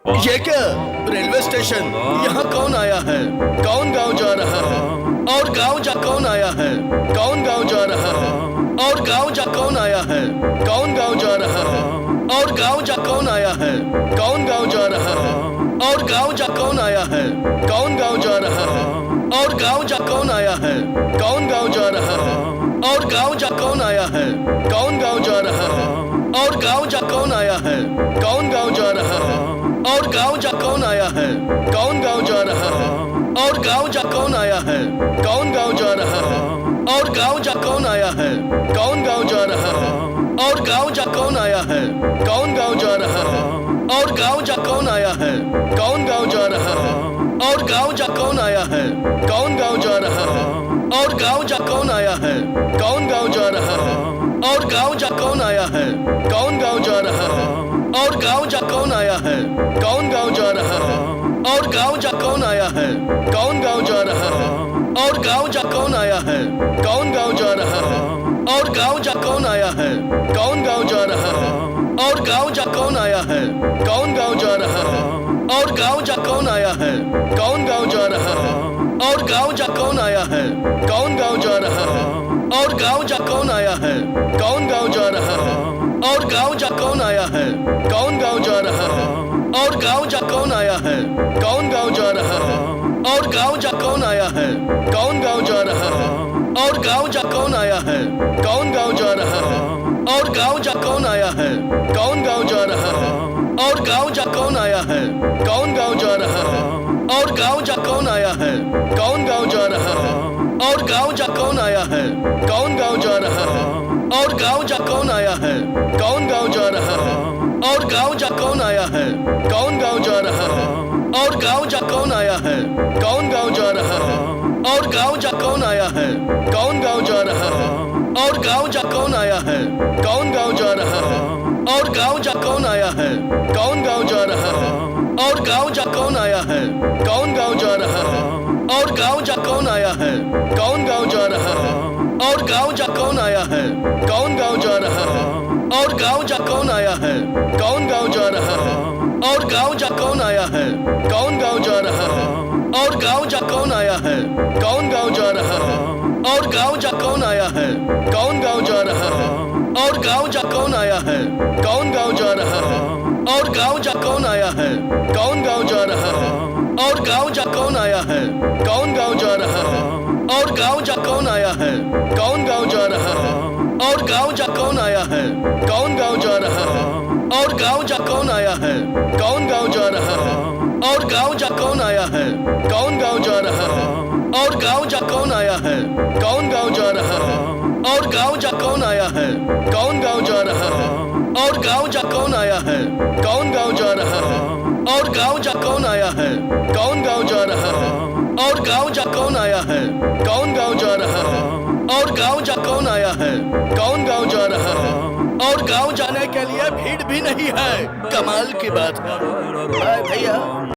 ये क्या railway station? यहाँ कौन आया है? कौन गांव जा रहा है? और गांव जा कौन आया है? कौन गांव जा रहा है? और गांव जा कौन आया है? कौन गांव जा रहा है? और गांव जा कौन आया है? कौन गांव जा रहा है? और गांव जा कौन आया है? कौन गांव जा रहा है? और गांव जा कौन आया है? कौन गांव जा रहा है? और गांव जा कौन आया है? कौन गांव जा रहा है? और गांव जा कौन आया है? कौन गांव जा रहा है? और गांव जा कौन आया है? कौन गांव जा रहा है? और गांव जा कौन आया है? कौन गांव जा रहा है? और गांव जा कौन आया है? कौन गांव जा रहा है? और गांव जा कौन आया है? कौन गांव जा रहा है? और गांव जा कौन आया है? कौन गांव जा रहा है? और गांव जा कौन आया है? कौन गांव जा रहा है? और गांव जा कौन आया है? कौन गांव जा रहा है? और गांव जा कौन आया है? कौन गांव जा रहा है? और गांव जा कौन आया है? कौन गांव जा रहा है? और गांव जा कौन आया है? कौन गांव जा रहा है? और गांव जा कौन आया है? कौन गांव जा रहा है? और गांव जा कौन आया है? कौन गांव जा रहा है? और गांव जा कौन आया है? कौन गांव जा रहा है? और गांव जा कौन आया है? कौन गांव जा रहा है? और गांव जा कौन आया है? कौन गांव जा रहा है? और गांव जा कौन आया है? कौन गांव जा रहा है? और गांव जा कौन आया है? कौन गांव जा रहा है? और गांव जा कौन आया है? कौन गांव जा रहा है? और गांव जा कौन आया है? कौन गांव जा रहा है? और गांव जा कौन आया है? कौन गांव जा रहा है? और गांव जा कौन आया है? कौन गांव जा रहा है? और गांव जा कौन आया है? कौन गांव जा रहा है? और गांव जा कौन आया है? कौन गांव जा रहा है? और गांव जा कौन आया है? कौन गांव जा रहा है? और गांव जा कौन आया है? कौन गांव जा रहा है? और गांव जा कौन आया है? कौन गांव जा रहा है? और गांव जा कौन आया है? कौन गांव जा रहा है? और गांव जा कौन आया है? कौन गांव जा रहा है? और गांव जा कौन आया है? कौन गांव जा रहा है? और गांव जा कौन आया है? कौन गांव जा रहा है? और गांव जा कौन आया है? कौन गांव जा रहा है? और गांव जा कौन आया है? कौन गांव जा रहा है? और गांव जा कौन आया है? कौन गांव जा रहा है? और गांव जा कौन आया है? कौन गांव जा रहा है? और गांव जा कौन आया है? कौन गांव जा रहा है? और गांव जा कौन आया है? कौन गांव जा रहा है? और गांव जा कौन आया है? कौन गांव जा रहा है? और गांव जा कौन आया है? कौन गांव जा रहा है? और गांव जा कौन आया है? कौन गांव जा रहा है? और गांव जा कौन आया है? कौन गांव जा रहा है? और गांव जा कौन आया है? कौन गांव जा रहा है? और गांव जा कौन आया है? कौन गांव जा रहा है? और गांव जा कौन आया है? कौन गांव जा रहा है? और गांव जा कौन आया है? कौन गांव जा रहा है? और गांव जा कौन आया है? कौन गांव जा रहा है? और गांव जा कौन आया है? कौन गांव जा रहा है? और गांव जा कौन आया है? कौन गांव जा रहा है? और गांव जा कौन आया है? कौन गांव जा रहा है? और गांव जा कौन आया है? कौन गांव जा रहा है? और गांव जा कौन आया है? कौन गांव जा रहा है? और गांव जाने के लिए भीड़ भी नहीं है। कमाल की बात है। भैया